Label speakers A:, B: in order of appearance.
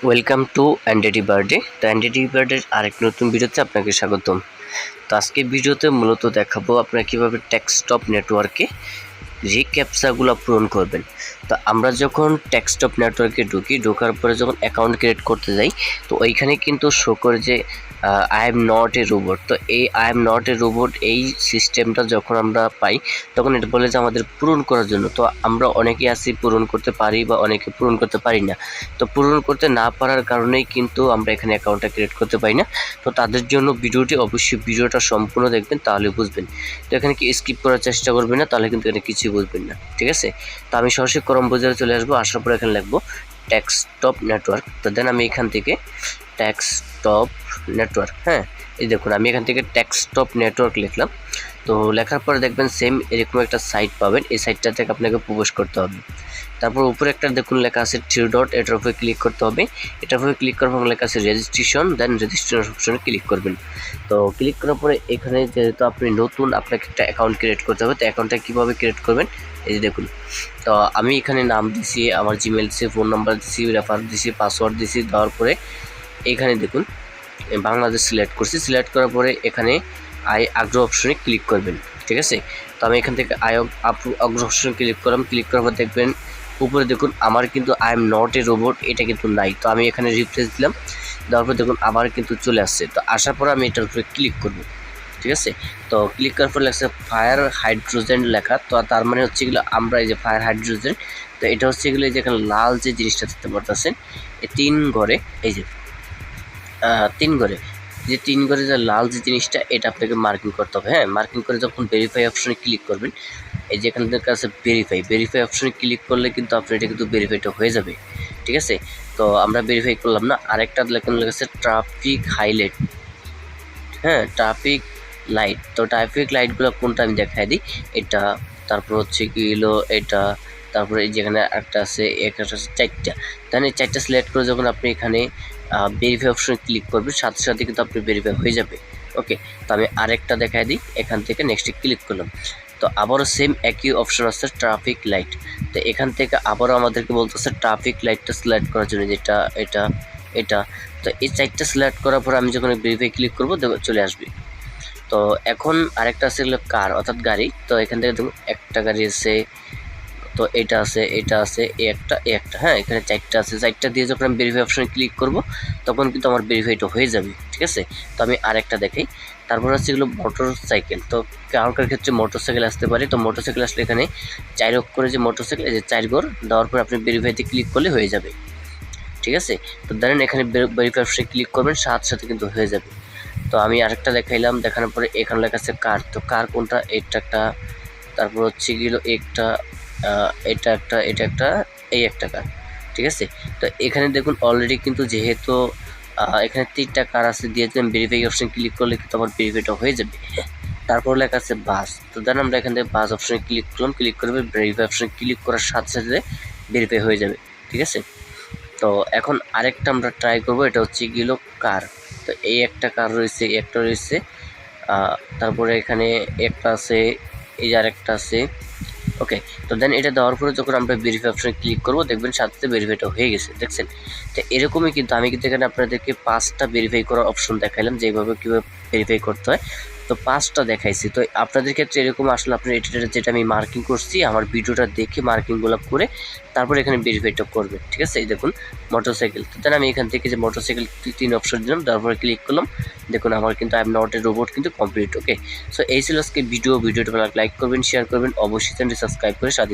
A: Welcome to অ্যান্ডেডি birthday. তো অ্যান্ডেডি বার্থডের আরেক নতুন ভিডিওতে আপনাকে স্বাগতম। তো আজকে ভিডিওতে মূলত দেখাবো আপনারা কীভাবে ডেস্কটপ নেটওয়ার্কে যে ক্যাপচাগুলো পূরণ করবেন। তো আমরা যখন ডেস্কটপ নেটওয়ার্কে ঢোকার পরে যখন অ্যাকাউন্ট ক্রিয়েট করতে যাই, তো ওইখানে কিন্তু শো করে যে I am not a robot. তো এই I am not a robot এই সিস্টেমটা যখন আমরা পাই, তখন এটা বলে যে আমাদের পূরণ করার জন্য। তো আমরা অনেকে আছি পূরণ করতে পারি বা অনেকে পূরণ করতে পারি না। তো পূরণ করতে না পারার কারণেই কিন্তু আমরা এখানে অ্যাকাউন্টটা ক্রিয়েট করতে পারি না। তো তাদের জন্য অবশ্যই ভিডিওটা সম্পূর্ণ দেখবেন, তাহলে বুঝবেন। তো এখানে কি স্কিপ করার চেষ্টা করবেন না, তাহলে কিন্তু এখানে কিছুই বুঝবেন না, ঠিক আছে। তো আমি সরাসরি ক্রোম ব্রাউজারে চলে আসবো, আসার পরে এখানে লিখবো ডেস্কটপ নেটওয়ার্ক। তো দেন আমি এখান থেকে ডেস্কটপ নেটওয়ার্ক, এই দেখুন আমি এখান থেকে ডেস্কটপ নেটওয়ার্ক লিখলাম। তো লেখার পরে দেখবেন সেম এরকম একটা সাইট পাবেন। এই সাইটটা থেকে আপনাকে প্রবেশ করতে হবে। তারপর উপরে একটা দেখুন লেখা আছে 3 ডট, এটার উপরে ক্লিক করতে হবে। এটার উপরে ক্লিক করার পর লেখা আছে রেজিস্ট্রেশন, দেন রেজিস্ট্রেশন অপশনে ক্লিক করবেন। তো ক্লিক করার পরে এখানে যেহেতু আপনি নতুন, আপনাকে একটা অ্যাকাউন্ট ক্রিয়েট করতে হবে। তো অ্যাকাউন্টটা কীভাবে ক্রিয়েট করবেন, এই যে দেখুন। তো আমি এখানে নাম দিছি, আমার জিমেল দিছি, ফোন নাম্বার দিছি, রেফার দিছি, পাসওয়ার্ড দিছি। দেওয়ার পরে এখানে দেখুন বাংলাদেশ সিলেক্ট করছি। সিলেক্ট করার পরে এখানে আগ্রহ অপশনে ক্লিক করবেন, ঠিক আছে। তো আমি এখান থেকে আগ্রহ অপশনে ক্লিক করলাম। ক্লিক করার পর দেখবেন উপরে দেখুন আমার কিন্তু I am not a robot এটা কিন্তু নাই। তো আমি এখানে রিফ্রেশ দিলাম, দেওয়ার পর দেখুন আবার কিন্তু চলে আসছে। তো আসার পর আমি এটার উপরে ক্লিক করব, ঠিক আছে। তো ক্লিক করার পর লেখা ফায়ার হাইড্রোজেন লেখা। তো তার মানে হচ্ছে এগুলো আমরা এই যে ফায়ার হাইড্রোজেন, তো এটা হচ্ছে এগুলো যেখানে লাল যে জিনিসটা দেখতে পারতেছেন এই 3 ঘরে, এই যে 3 ঘরে, যে 3 ঘরে যে লাল যে জিনিসটা, এটা আপনাকে মার্কিং করতে হবে। মার্কিং করে যখন ভেরিফাই অপশনে ক্লিক করবেন, এই যে এখান থেকে আছে ভেরিফাই অপশনে ক্লিক করলে কিন্তু আপনার এটা কিন্তু ভেরিফাইটা হয়ে যাবে, ঠিক আছে। তো আমরা ভেরিফাই করলাম না। আরেকটা লেখা আছে ট্রাফিক হাইলাইট, ট্রাফিক লাইট। তো ট্রাফিক লাইটগুলো কোনটা আমি দেখাই দিই। এটা, তারপর হচ্ছে কি হলো এটা, তারপরে যেখানে একটা আছে, একটা আছে 4টা। তাহলে এই 4টা সিলেক্ট করে যখন আপনি এখানে ভেরিফাই অপশনে ক্লিক করবেন, সাথে সাথে কিন্তু আপনি ভেরিফাই হয়ে যাবে। ওকে, তো আমি আরেকটা দেখাই দিই। এখান থেকে নেক্সটে ক্লিক করলাম। তো আবারও সেম একই অপশন আছে ট্রাফিক লাইট। তো এখান থেকে আবারও আমাদেরকে বলতেছে ট্রাফিক লাইটটা সিলেক্ট করার জন্য, যেটা এটা এটা। তো এই 4টা সিলেক্ট করার পর আমি যখন ভেরিফাই ক্লিক করবো চলে আসবে। তো এখন আরেকটা আছে কার, অর্থাৎ গাড়ি। তো এখান থেকে দেখুন একটা গাড়ি আছে, তো এটা আছে, এটা আছে, একটা এখানে 4টা আছে। 4টা দিয়ে যখন আমি ভেরিফাই অপশনে ক্লিক করব, তখন কিন্তু আমার ভেরিফাইটা হয়ে যাবে, ঠিক আছে। তো আমি আরেকটা দেখাই। তারপর হচ্ছে এগুলো মোটরসাইকেল। তো কার ক্ষেত্রে মোটরসাইকেল আসতে পারে। তো মোটরসাইকেল আসলে এখানে 4 অক্ষরে যে মোটরসাইকেল, এই যে 4 ঘর দেওয়ার পর আপনি ভেরিফাইতে ক্লিক করলে হয়ে যাবে, ঠিক আছে। তো ধরেন এখানে ভেরিফাই অপশনে ক্লিক করবেন, সাথে সাথে কিন্তু হয়ে যাবে। তো আমি আরেকটা দেখাইলাম, দেখানোর পরে এখানে লেখা আছে কার। তো কার কোনটা, এটা একটা, তারপর হচ্ছে গেল একটা, এটা একটা, এটা একটা, এই একটা কার, ঠিক আছে। তো এখানে দেখুন অলরেডি কিন্তু যেহেতু এখানে 3টা কার আছে দিয়ে আমি ভেরিফাই অপশন ক্লিক করলে কিন্তু আমার ভেরিফাইটা হয়ে যাবে। তারপর লেখা আছে বাস। তো দেন আমরা এখান থেকে বাস অপশনে ক্লিক করলাম। ক্লিক করবে ভেরিফাই অপশনে ক্লিক করার সাথে সাথে ভেরিফাই হয়ে যাবে, ঠিক আছে। তো এখন আরেকটা আমরা ট্রাই করব, এটা হচ্ছে গেলো কার। তো এই একটা কার রয়েছে, একটা রয়েছে, তারপরে এখানে একটা আছে, এই যে আরেকটা আছে। ওকে, তো দেন এটা দেওয়ার পরে যখন আমরা ভেরিফাই অপশনে ক্লিক করবো, দেখবেন সাথে সাথে ভেরিফাইটা হয়ে গেছে, দেখছেন। তো এরকমই কিন্তু আমি কিন্তু এখানে আপনাদেরকে 5টা ভেরিফাই করার অপশন দেখাইলাম, যে এইভাবে কীভাবে ভেরিফাই করতে হয়। তো 5টা দেখাইছি। তো আপনাদের ক্ষেত্রে এরকম আসলে আপনার এটা যেটা আমি মার্কিং করছি, আমার ভিডিওটা দেখে মার্কিংগুলো করে তারপর এখানে ভেরিফাইটা করবেন, ঠিক আছে। এই দেখুন মোটরসাইকেল। তো দেন আমি এখান থেকে যে মোটরসাইকেল 3 অপশন দিলাম, তারপরে ক্লিক করলাম। দেখুন আমার কিন্তু I am not a robot কিন্তু কমপ্লিট। ওকে, সো এই ছিল আজকে ভিডিওটা ভালো লাইক করবেন, শেয়ার করবেন, অবশ্যই চ্যানেলটি সাবস্ক্রাইব করে সাথে